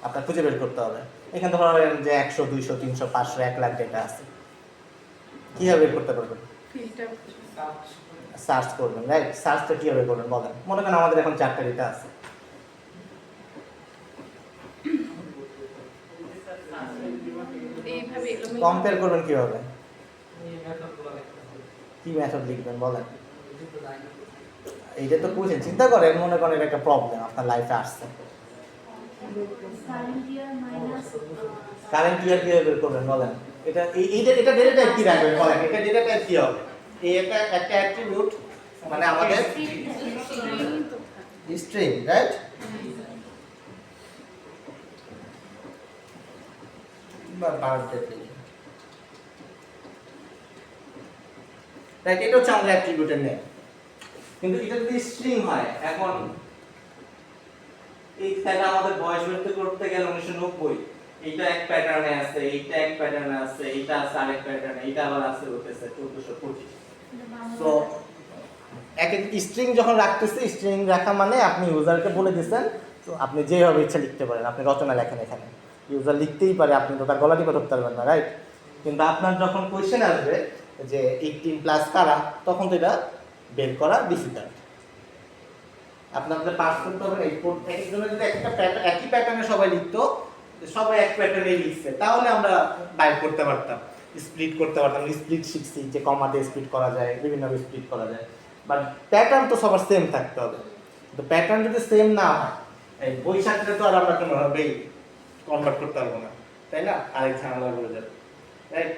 আপনার খুঁজে বের করতে হবে। এখানে ধরেন যে 100, 200, 300, 500, 1 লাখ ডেটা আছে, কীভাবে বের করতে পারবেন? সার্চ করবেন, রাইট? সার্চটা কীভাবে করবেন বলেন? মনে করেন আমাদের এখন 4টা ডেটা আছে, কম্পেয়ার করবেন কীভাবে? কি মেথড লিখবেন বলেন? এইটা তো কোশ্চেন, চিন্তা করেন, মনে করেন এটা একটা প্রবলেম আপনার লাইফে আসছে। কারেন্ট ইয়ার কিভাবে বের করবেন বলেন? এটা এটা ডেটা টাইপ কি রাখবেন বলেন? এটা ডেটা টাইপ কি হবে? এই একটা অ্যাট্রিবিউট মানে আমাদের স্ট্রিং, রাইট? বা বার্থডে লিখি, রাইট? এটা হচ্ছে আমাদের অ্যাট্রিবিউটের নেম। কিন্তু এটা যদি স্ট্রিং হয়, এখন এই তাহলে আমাদের বয়স বের করতে গেলে 1990 এইটা এক প্যাটার্নে আছে, এইটা এক প্যাটার্নে আছে, এইটা আছে আরেক প্যাটার্নে, এইটা আবার আছে হতেছে 1425। তো এক এক স্ট্রিং যখন রাখতেছে, স্ট্রিং রাখা মানে আপনি ইউজারকে বলে দিচ্ছেন তো আপনি যেভাবে ইচ্ছা লিখতে পারেন। আপনি রচনা লেখেন, এখানে ইউজার লিখতেই পারে, আপনি তো তার গলা টিপে ধরতে পারবেন না, রাইট? কিন্তু আপনার যখন কোয়েশ্চেন আসবে যে 18+ কারা, তখন তো এটা বের করা ডিফিকাল্ট। আপনাদের পাস করতে হবে। একজনের যদি একটা একই প্যাটার্নে সবাই লিখতো, সবাই এক প্যাটার্নে লিখছে, তাহলে আমরা বাইর করতে পারতাম, স্প্লিট করতে পারতাম। স্প্লিট শিখছি যে কমা দিয়ে স্প্লিট করা যায়, বিভিন্নভাবে স্প্লিট করা যায়, বাট প্যাটার্ন তো সবার সেম থাকতে হবে। তো প্যাটার্ন যদি সেম না হয়, এই বৈশাখটা তো আর আমরা কোনোভাবেই কনভার্ট করতে পারবো না, তাই না? আরেক ঝামেলা বলে যাবে, রাইট?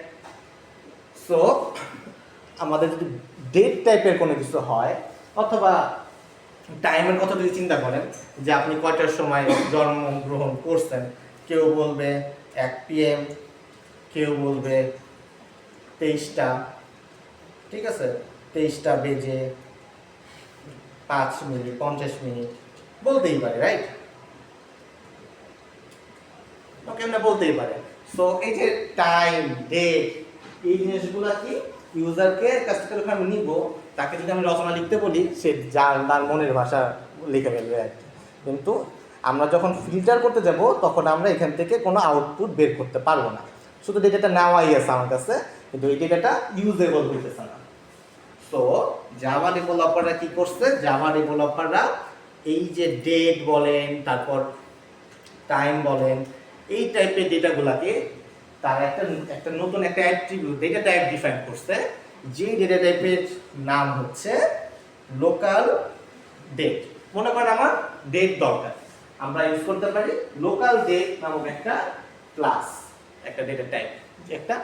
সো আমাদের যদি ডেট টাইপের কোনো কিছু হয়, অথবা টাইমের কথা যদি চিন্তা করেন যে আপনি কয়টার সময় জন্মগ্রহণ করছেন, কেউ বলবে 1 PM, কেউ বলবে 23টা, ঠিক আছে, 23টা বেজে 5 মিনিট 50 মিনিট বলতেই পারে, রাইট? ওকে, আমরা বলতেই পারে। সো এই যে টাইম, ডেট, এই জিনিসগুলো কি ইউজারকে কাছ থেকে যখন আমি নিব, তাকে যদি আমি রচনা লিখতে বলি, সে তার মনের ভাষা লিখে ফেলবে আর কি। কিন্তু আমরা যখন ফিল্টার করতে যাব, তখন আমরা এখান থেকে কোনো আউটপুট বের করতে পারবো না। শুধু ডেটাটা নেওয়াই আছে আমার কাছে, কিন্তু এই ডেটাটা ইউজেবল হইতেছে না। সো জাভা ডেভেলপাররা কি করছে? জাভা ডেভেলপাররা এই যে ডেট বলেন, তারপর টাইম বলেন, এই টাইপের ডেটাগুলোকে তার একটা নতুন একটা অ্যাট্রিবিউট ডেটা টাইপ ডিফাইন করছে, যে ডেটা টাইপের নাম হচ্ছে লোকাল ডেট। মনে করেন আমার ডেট দরকার, আমরা ইউজ করতে পারি লোকাল ডেট নামক একটা ক্লাস, একটা ডেটা টাইপ, একটা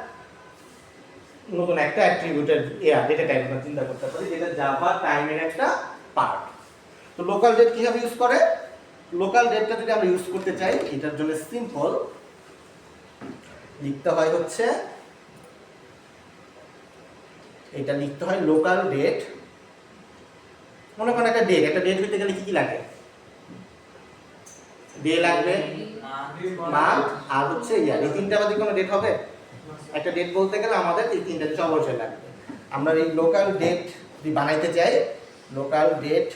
নতুন একটা অ্যাট্রিবিউটের ডেটা টাইপ আমরা চিন্তা করতে পারি, যেটা জাভা টাইমের একটা পার্ট। তো লোকাল ডেট কিভাবে ইউজ করে? লোকাল ডেটটা যদি আমরা ইউজ করতে চাই, এটার জন্য সিম্পল লিখতে হয় হচ্ছে, এটা লিখতে হয় লোকাল ডেট। মনে করেন একটা ডেট হইতে গেলে কি কি লাগে? ডে লাগবে, মান্থ, আর হচ্ছে ইয়ার। এই তিনটা বাদে কোনো ডেট হবে? একটা ডেট বলতে গেলে আমাদের এই তিনটা জিনিস অবশ্যই লাগবে। আমরা এই লোকাল ডেট যদি বানাইতে চাই, লোকাল ডেট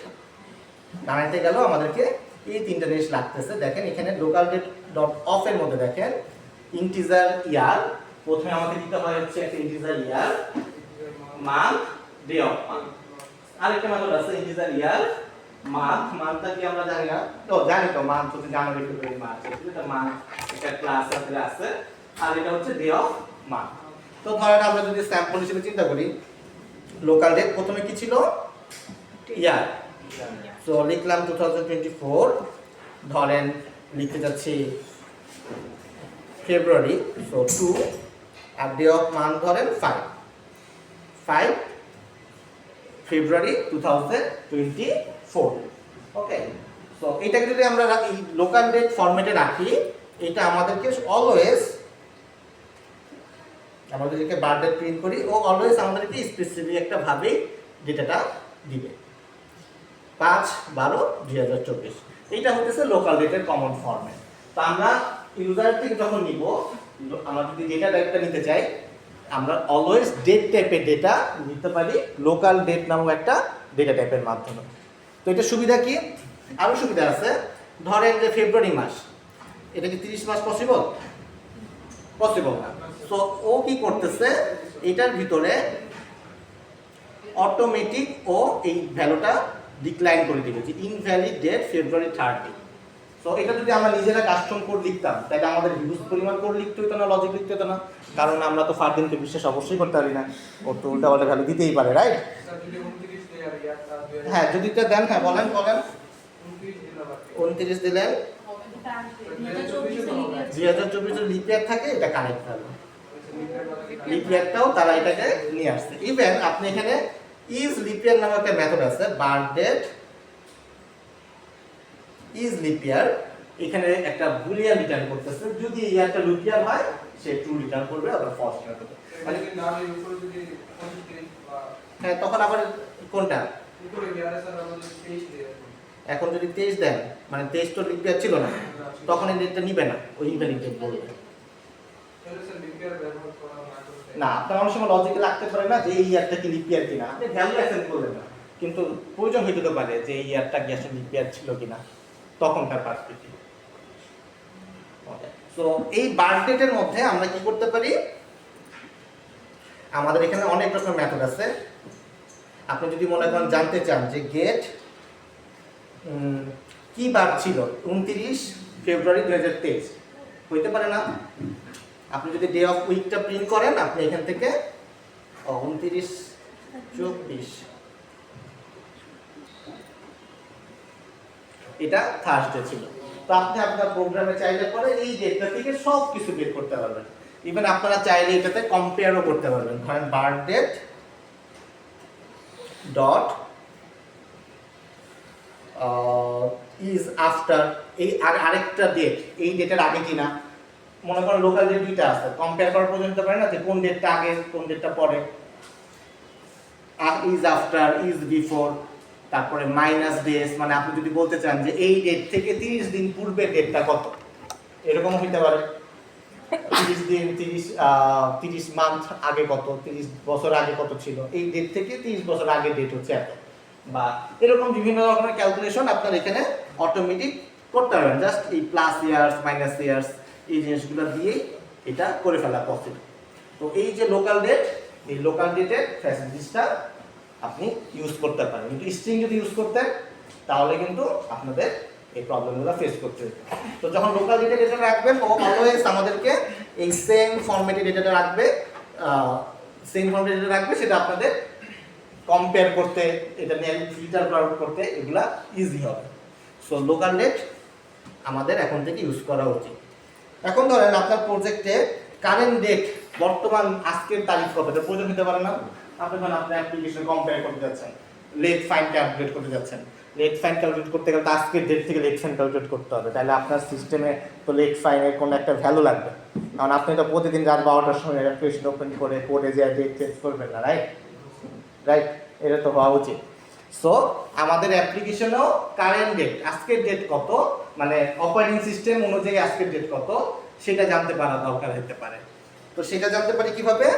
বানাইতে গেলেও আমাদেরকে এই তিনটা জিনিস লাগতেছে। দেখেন এখানে লোকাল ডেট ডট অফ এর মধ্যে দেখেন ইন্টিজার ইয়ার, প্রথমে আমাকে দিতে হয় হচ্ছে একটা integer year, month, day of month. আরেকটা মেথড আছে ইন্টিজার ইয়ার, মান্থ। মান্থটা কি আমরা জানি না তো? জানি তো, মান্থ হচ্ছে জানুয়ারি, ফেব্রুয়ারি, মার্চ, এটা মান্থ, একটা ক্লাস আছে। আর এটা হচ্ছে ডে অফ মান্থ। তো ধরেন আমরা যদি স্যাম্পল হিসেবে চিন্তা করি, লোকাল ডেট প্রথমে কি ছিল? ইয়ার। সো লিখলাম 2024, ধরেন লিখতে যাচ্ছি ফেব্রুয়ারি, সো 2, আর ডে অফ মান্থ ধরেন 5 ফেব্রুয়ারি 2024। ওকে, সো এটাকে যদি আমরা লোকাল ডেট ফরম্যাটে রাখি, এটা আমাদেরকে অলওয়েজ, আমরা যদি বার্থডে প্রিন্ট করি, ও অলওয়েজ আমাদেরকে স্পেসিফিক একটা ভাবে ডেটাটা দিবে, 5/12/2024। এইটা হচ্ছে লোকাল ডেটের কমন ফরম্যাট। তো আমরা ইউজার থেকে যখন নিব, আমরা যদি ডেটা টাইপটা নিতে চাই, আমরা অলওয়েজ ডেট টাইপের ডেটা নিতে পারি লোকাল ডেট নামক একটা ডেটা টাইপের মাধ্যমে। তো এটা সুবিধা কি? আরও সুবিধা আছে। ধরেন যে ফেব্রুয়ারি মাস, এটা কি 30 মাস পসিবল? পসিবল না। সো ও কি করতেছে, এটার ভিতরে অটোমেটিক ও এই ভ্যালুটা ডিক্লাইন করে দিবে যে ইনভ্যালিড ডেট February 30। সো এটা যদি আমরা নিজেরা কাস্টম কোড লিখতাম তাহলে আমাদের হিউজ পরিমাণ কোড লিখতে হতো না, লজিক লিখতে হতো না, কারণ আমরা তো ফারদিনকে বিশ্বাস অবশ্যই করতে পারি না, ও তো উল্টাপাল্টা ভ্যালু দিতেই পারে, রাইট? হ্যাঁ যদি এটা দেন, হ্যাঁ বলেন 29 দিলেন 2024 লিপ ইয়ার থাকে, এটা কারেক্ট ভ্যালু। লিপ ইয়ারটাও তারা এটাকে নিয়ে আসছে। ইভেন আপনি এখানে ইজ লিপ ইয়ার নামে একটা মেথড আছে, birth date is leap year, এখানে একটা বুলিয়ান রিটার্ন করতেছে, যদি ইয়ারটা লিপ ইয়ার হয় সে ট্রু রিটার্ন করবে অথবা ফলস রিটার্ন করবে। মানে হ্যাঁ তখন আবার কোনটা এখন যদি 23 দেন মানে 23 তো লিপ ইয়ার ছিল না, তখন এই ডেটটা নিবে না, ওই ইনভ্যালিড ডেট বলবে না। আপনার অনেক সময় লজিকে লাগতে পারে না যে এই ইয়ারটা কি লিপ ইয়ার কিনা, আপনি ভ্যালু অ্যাসাইন করলেন না, কিন্তু প্রয়োজন হইতে পারে যে এই ইয়ারটা কি আসলে লিপ ইয়ার ছিল কিনা, তখনকার পার্সপেক্টিভ। সো এই বার্থ ডেটের মধ্যে আমরা কি করতে পারি, আমাদের এখানে অনেক রকম মেথড আছে। আপনি যদি মনে করেন জানতে চান যে গেট কি বার ছিল 29 ফেব্রুয়ারি 2023, হইতে পারে না? আপনি যদি ডে অফ উইকটা প্রিন্ট করেন, আপনি এখান থেকে 29/24 এটা থার্সডে ছিল, তো আপনি আপনার প্রোগ্রামে চাইলে পরে এই ডেটটা থেকে সব কিছু বের করতে পারবেন। ইভেন আপনারা চাইলে এটাতে কম্পেয়ারও করতে পারবেন। ধরেন birth date dot is after, এই আরেকটা ডেট এই ডেটের আগে কিনা, মনে করেন লোকাল ডেট দুইটা আছে, কম্পেয়ার করার পর্যন্ত পারে না যে কোন ডেটটা আগে কোন ডেটটা পরে। ইজ আফটার, ইজ বিফোর, তারপরে মাইনাস ডেজ, মানে আপনি যদি বলতে চান যে এই ডেট থেকে 30 দিন পূর্বের ডেটটা কত, এরকম হইতে পারে। 30 দিন 30 মান্থ আগে কত, 30 বছর আগে কত ছিল, এই ডেট থেকে 30 বছর আগে ডেট হচ্ছে এত, বা এরকম বিভিন্ন ধরনের ক্যালকুলেশন আপনার এখানে অটোমেটিক করতে পারবেন। জাস্ট এই প্লাস ইয়ার্স মাইনাস ইয়ার্স এই জিনিসগুলো দিয়েই এটা করে ফেলা পসিবল। তো এই যে লোকাল ডেট, এই লোকাল ডেটের ফ্যাসিলিটিসটা আপনি ইউজ করতে পারেন, কিন্তু স্ট্রিং যদি ইউজ করতেন তাহলে কিন্তু আপনাদের এই প্রবলেমগুলো ফেস করতে হতো। তো যখন লোকাল ডেটা ডেটা রাখবেন, ও অলওয়েজ আমাদেরকে এই সেম ফরম্যাটে ডেটাটা রাখবে, সেম ফরম্যাটে ডেটা রাখবে, সেটা আপনাদের কম্পেয়ার করতে, এটা নিয়ে ফিল্টার করতে এগুলা ইজি হবে। সো লোকাল ডেট আমাদের এখন থেকে ইউজ করা উচিত। এখন ধরেন আপনার প্রজেক্টে কারেন্ট ডেট, বর্তমান আজকের তারিখ কত, এটা প্রয়োজন হতে পারে না? আপনি যখন আপনার অ্যাপ্লিকেশন কম্পেয়ার করতে যাচ্ছেন, লেট ফাইন ক্যালকুলেট করতে যাচ্ছেন, লেট ফাইন ক্যালকুলেট করতে গেলে আজকের ডেট থেকে লেট ফাইন ক্যালকুলেট করতে হবে, তাহলে আপনার সিস্টেমে তো লেট ফাইনের কোনো একটা ভ্যালু লাগবে, কারণ আপনি তো প্রতিদিন রাত 12টার সময় অ্যাপ্লিকেশন ওপেন করে কোডে যে ডেট চেঞ্জ করবেন না, রাইট? রাইট, এটা তো হওয়া উচিত। সো আমাদের অ্যাপ্লিকেশনেও কারেন্ট ডেট, আজকের ডেট কত, মানে অপারেটিং সিস্টেম অনুযায়ী আজকের ডেট কত সেটা জানতে পারা দরকার হতে পারে। তো সেটা জানতে পারি কিভাবে,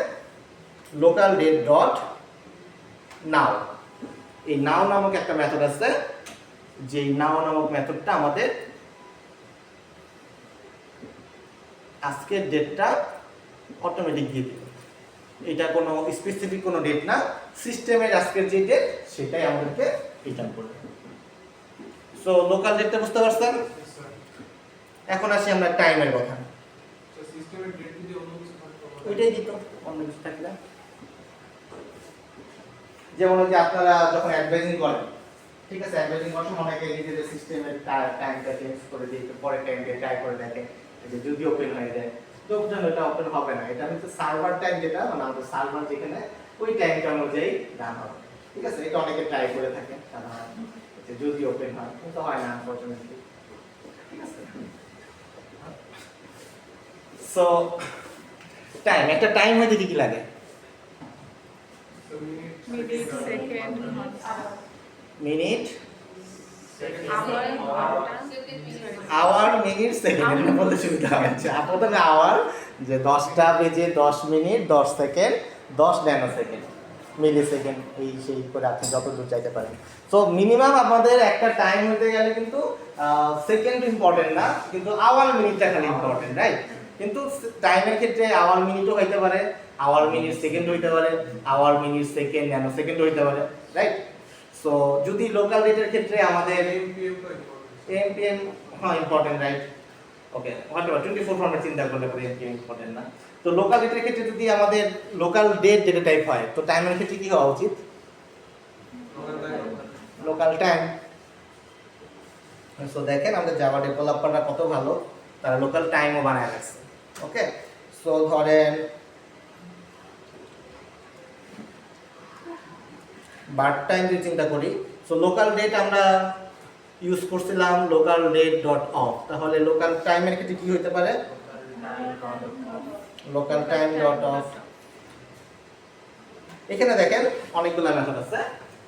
লোকাল ডেট ডট নাও, এই নাও নামক একটা মেথড আছে, যে নাও নামক মেথডটা আমাদের আজকের ডেটটা অটোমেটিক দিয়ে দিবে। এটা কোনো স্পেসিফিক কোনো ডেট না, সিস্টেমের আজকের যে ডেট সেটাই আমাদেরকে রিটার্ন করবে। সো লোকাল ডেটটা বুঝতে পারছেন? এখন আসি আমরা টাইমের কথা। ওইটাই দিত, অন্য কিছু থাকলে, যেমন যে আপনারা যখন অ্যাডভাইজিং করেন, ঠিক আছে, অ্যাডভাইজিং করার সময় অনেকে নিজেদের সিস্টেমের টাইমটা চেঞ্জ করে দিয়ে পরে টাইম দিয়ে ট্রাই করে দেখে যে যদি ওপেন হয়ে যায়, তো এটা ওপেন হবে না, এটা হচ্ছে সার্ভার টাইম, যেটা মানে আমাদের সার্ভার যেখানে ওই টাইমটা অনুযায়ী রান হবে, ঠিক আছে। এটা অনেকে ট্রাই করে থাকে সাধারণত যে যদি ওপেন হয়, কিন্তু হয় না আনফরচুনেটলি, ঠিক আছে। সো টাইম, একটা টাইম হইতে কি কি লাগে? মিনিট, আওয়ার, মিনিট, সেকেন্ড, এটা বলতে সুবিধা হচ্ছে। আপাতত আওয়ার যে 10টা বেজে 10 মিনিট 10 সেকেন্ড 10 ন্যানো সেকেন্ড, মিলি সেকেন্ড এই সেই করে আপনি যত দূর চাইতে পারেন। সো মিনিমাম আমাদের একটা টাইম হতে গেলে কিন্তু সেকেন্ড ইম্পর্টেন্ট না, কিন্তু আওয়ার মিনিটটা খালি ইম্পর্টেন্ট, রাইট? কিন্তু টাইমের ক্ষেত্রে আওয়ার মিনিটও হইতে পারে, আওয়ার মিনিট সেকেন্ড হইতে পারে, hour minute second nano second হইতে পারে, রাইট? সো যদি লোকাল ডেটের ক্ষেত্রে আমাদের এমপিএম হ্যাঁ ইম্পর্টেন্ট, রাইট? ওকে, হোয়াটএভার 24 ফর্মেট চিন্তা করলে পরে এমপিএম ইম্পর্টেন্ট না। তো লোকাল ডেটের ক্ষেত্রে যদি আমাদের লোকাল ডেট যেটা টাইপ হয়, তো টাইমের ক্ষেত্রে কি হওয়া উচিত? Local time. সো দেখেন আমাদের জাভা ডেভেলপাররা কত ভালো, তারা লোকাল টাইমও বানায় রাখছে। ওকে, সো ধরেন বার্থ টাইম যদি চিন্তা করি, সো লোকাল ডেট আমরা ইউজ করছিলাম লোকাল ডেট ডট অফ, তাহলে লোকাল টাইমের ক্ষেত্রে কি হতে পারে? Local time dot of. এখানে দেখেন অনেকগুলো মেথড আছে,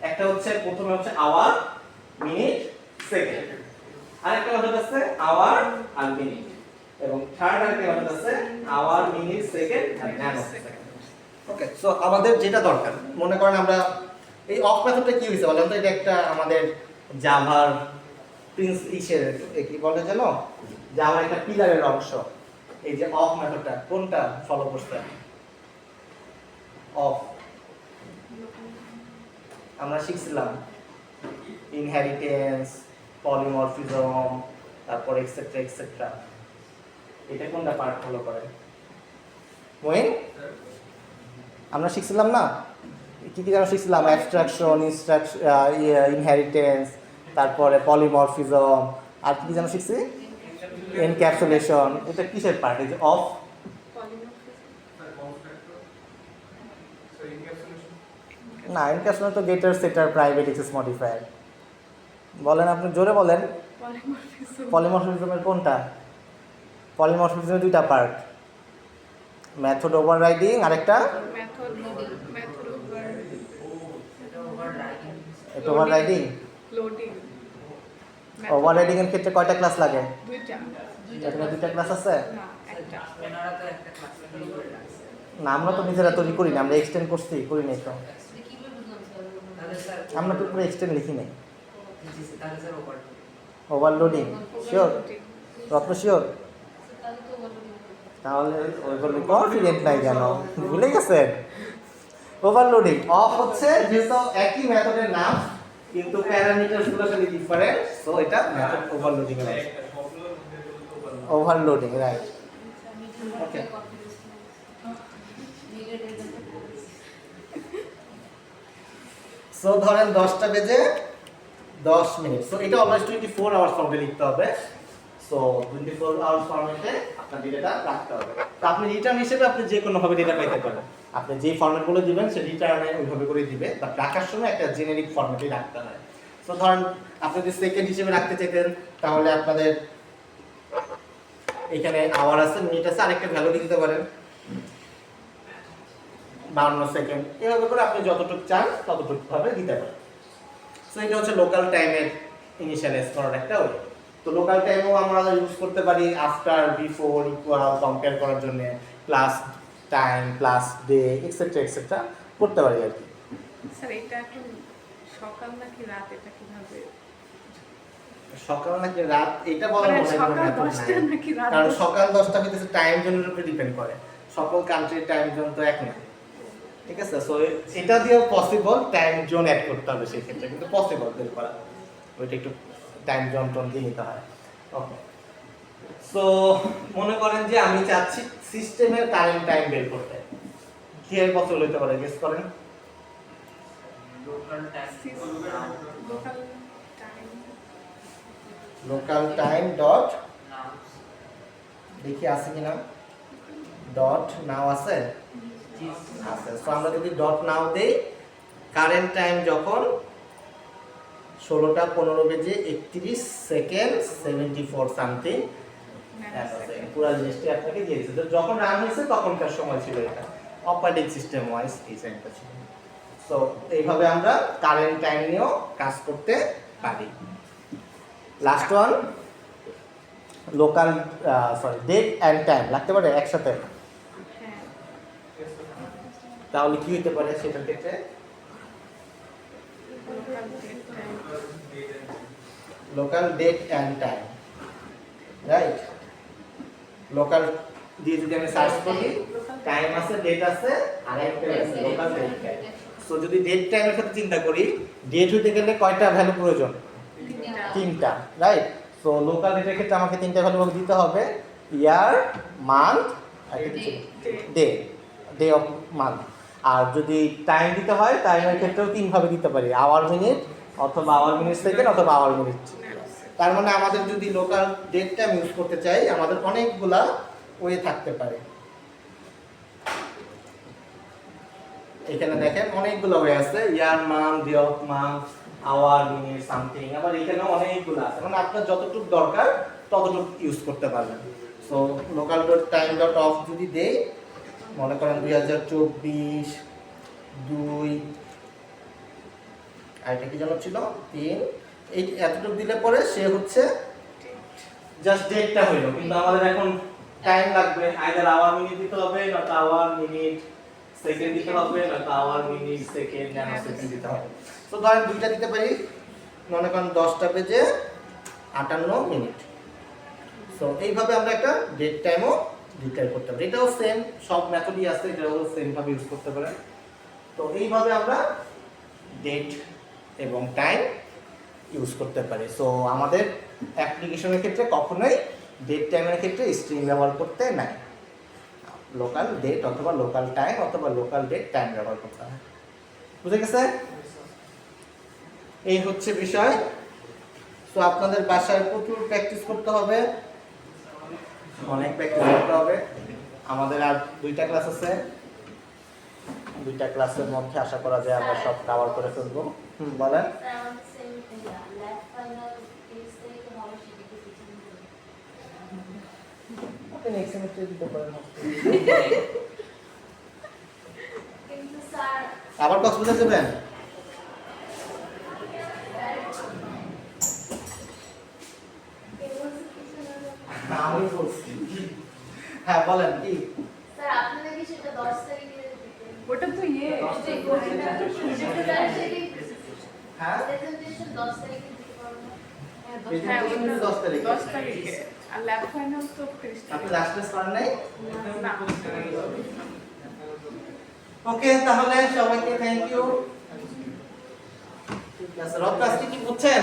একটা হচ্ছে প্রথমে হচ্ছে আওয়ার মিনিট সেকেন্ড, আরেকটা মেথড আছে আওয়ার আর মিনিট, এবং থার্ড আরেকটা মেথড আছে আওয়ার মিনিট সেকেন্ড আর ন্যানো সেকেন্ড। ওকে, সো আমাদের যেটা দরকার, মনে করেন আমরা এই অফ মেথডটা কি হইছে বলেন তো? এটা একটা আমাদের জাভার প্রিন্স ইসের কি বলে জানো, জাভার একটা পিলারের অংশ। এই যে অফ মেথডটা কোনটা ফলো করতে? অফ আমরা শিখছিলাম ইনহেরিটেন্স, পলিমরফিজম, তারপর এক্সেট্রা এক্সেট্রা। এটা কোনটা পার্ট ফলো করে? মোহিন, আমরা শিখছিলাম না কি কি যেন শিখছিলাম? অ্যাবস্ট্রাকশন, ইনহেরিটেন্স, তারপরে পলিমরফিজম, আর কি যেন শিখছি? এনক্যাপসুলেশন। এটা কিসের পার্ট? এই যে অফ। না, এনক্যাপসুলেশন তো গেটার, সেটার, প্রাইভেট অ্যাক্সেস মডিফায়ার। বলেন আপনি, জোরে বলেন। পলিমরফিজমের কোনটা? পলিমরফিজমের দুইটা পার্ট, মেথড ওভাররাইডিং আরেকটা এটা ওভাররাইডিং। ওভাররাইডিং এর ক্ষেত্রে কয়টা ক্লাস লাগে? এখানে দুইটা ক্লাস আছে না, আমরা তো নিজেরা তৈরি করি না, আমরা এক্সটেন্ড করছি, করি নাই তো, আমরা তো পুরো এক্সটেন্ড লিখি নাই। Overloading sure? রত্ন শিওর? তাহলে ওইগুলো কনফিডেন্ট নাই কেন, ভুলে গেছেন? ওভারলোডিং অফ হচ্ছে যেহেতু একই মেথডের নাম কিন্তু প্যারামিটারস গুলো খালি ডিফারেন্ট, সো এটা মেথড ওভারলোডিং এর ওভারলোডিং, রাইট? ওকে, সো ধরেন 10টা বেজে 10 মিনিট, সো এটা অলওয়েজ 24 আওয়ার্স ফর্মে লিখতে হবে। সো 24 আওয়ার্স ফরম্যাটে আপনার ডেটাটা রাখতে হবে। তো আপনি রিটার্ন হিসেবে আপনি যে কোনো ভাবে ডেটা পাইতে পারেন, আপনি যে ফরম্যাটগুলো দিবেন সে রিটার্নে ওইভাবে করে দিবে, বাট রাখার সময় একটা জেনারিক ফরম্যাটে রাখতে হয়। সো ধরেন আপনি যদি সেকেন্ড হিসেবে রাখতে চাইতেন, তাহলে আপনাদের এখানে আওয়ার আছে, মিনিট আছে, আরেকটা ভ্যালু দিতে পারেন 52 সেকেন্ড, এভাবে করে আপনি যতটুকু চান ততটুকু ভাবে দিতে পারেন। সো এটা হচ্ছে লোকাল টাইমের ইনিশিয়ালাইজ করার একটা ওয়ে। তো লোকাল টাইমও আমরা ইউজ করতে পারি আফটার, বিফোর, ইকুয়াল, কম্পেয়ার করার জন্য, plus time, plus day, etcetera etcetera করতে পারি আর কি। স্যার এটা কি সকাল নাকি রাত, এটা কিভাবে? সকাল নাকি রাত এটা বলার মানে মনে হয় সকাল কোনো 10টা নাই। নাকি রাত কারণ 10টা? সকাল 10টা হইতেছে টাইম জোনের উপরে ডিপেন্ড করে, সকল কান্ট্রির টাইম জোন তো এক না, ঠিক আছে? সো এটা দিয়েও পসিবল টাইম জোন অ্যাড করতে হবে সেই ক্ষেত্রে, কিন্তু পসিবল বের করা, ওইটা একটু টাইম জোন টোন দিয়ে নিতে হয়। ওকে, সো মনে করেন যে আমি চাচ্ছি সিস্টেমের কারেন্ট টাইম বের করতে, কি এর কত হতে পারে গেস করেন? লোকাল টাইম ডট দেখি আছে কিনা, ডট নাও আছে, আছে। সো আমরা যদি ডট নাও দেই, কারেন্ট টাইম যখন 16টা 15 বেজে 31 সেকেন্ড 74 সামথিং, পুরো লিস্টে আপনাকে দিয়ে দিয়েছে। যখন রান হয়েছে তখনকার সময় ছিল, এটা অপারেটিং সিস্টেম ওয়াইজ এই টাইমটা ছিল। সো এইভাবে আমরা কারেন্ট টাইম নিয়েও কাজ করতে পারি। Last one local date and time লাগতে পারে একসাথে, তাহলে কি হতে পারে সেটার ক্ষেত্রে? Local date and time, right? Local দিয়ে যদি আমি সার্চ করি, টাইম আছে, ডেট আছে, আর একটা আছে লোকাল ডেট টাইম। সো যদি ডেট টাইমের সাথে চিন্তা করি, ডেট হতে গেলে কয়টা ভ্যালু প্রয়োজন? তিনটা, রাইট? সো লোকাল ডেটের ক্ষেত্রে আমাকে তিনটা ভ্যালু দিতে হবে, ইয়ার, মান্থ, আর ডে, ডে অফ মান্থ। আর যদি টাইম দিতে হয়, টাইমের ক্ষেত্রেও তিনভাবে দিতে পারি, আওয়ার মিনিট, অথবা আওয়ার মিনিট সেকেন্ড, অথবা আওয়ার মিনিট। তার মানে আমাদের যদি লোকাল ডেট টাইম ইউজ করতে চাই, আমাদের অনেকগুলা ওয়ে থাকতে পারে। এখানে দেখেন অনেকগুলো ওয়ে আছে, year, month, day of month, hour, minute, something. আবার এখানেও অনেকগুলো আছে, মানে আপনার যতটুকু দরকার ততটুকু ইউজ করতে পারবেন। So local dot time dot of যদি দেই, মনে করেন 2024 2, আর এটা কি যেন ছিল 3, এই এতটুকু দিলে পরে সে হচ্ছে জাস্ট ডেটটা হইলো। কিন্তু আমাদের এখন টাইম লাগবে, আইদার আওয়ার মিনিট দিতে হবে, নয়তো আওয়ার মিনিট সেকেন্ড দিতে হবে, নয়তো hour minute second nano second দিতে হবে। তো ধরেন দুইটা দিতে পারি, মনে করেন 10টা বেজে 58 মিনিট। সো এইভাবে আমরা একটা ডেট টাইমও ডিক্লেয়ার করতে পারি। এটাও সেম, সব মেথডই আছে, এটাও সেম ভাবে ইউজ করতে পারেন। তো এইভাবে আমরা ডেট এবং টাইম ইউজ করতে পারি। সো আমাদের অ্যাপ্লিকেশনের ক্ষেত্রে কখনোই ডেট টাইমের ক্ষেত্রে স্ট্রিং ব্যবহার করতে নাই, লোকাল ডেট অথবা লোকাল টাইম অথবা লোকাল ডেট টাইম ব্যবহার করতে হয়। বুঝে গেছে? এই হচ্ছে বিষয়। তো আপনাদের বাসায় প্রচুর প্র্যাকটিস করতে হবে, অনেক প্র্যাকটিস করতে হবে। আমাদের আর 2টা ক্লাস আছে, 2টা ক্লাসের মধ্যে আশা করা যায় আমরা সব কভার করে ফেলবো। বলেন। আপনি নেক্সট সেমিস্টারে দিতে পারেন। আবার কক্সবাজার যাবেন? আমি বলছি। হ্যাঁ বলেন কি? স্যার আপনাদের কি সেটা 10 তারিখে ওটা তো ইয়ে হ্যাঁ প্রেজেন্টেশন 10 তারিখে দিতে পারবো? হ্যাঁ, Presentation ওটা 10 তারিখে। 10 তারিখে আর ল্যাব ফাইনাল তো 30 আপনি তারিখে। লাস্ট ক্লাস করেন নাই? না। ওকে, তাহলে সবাইকে থ্যাংক ইউ। ঠিক আছে, রব কাজটি কি বুঝছেন?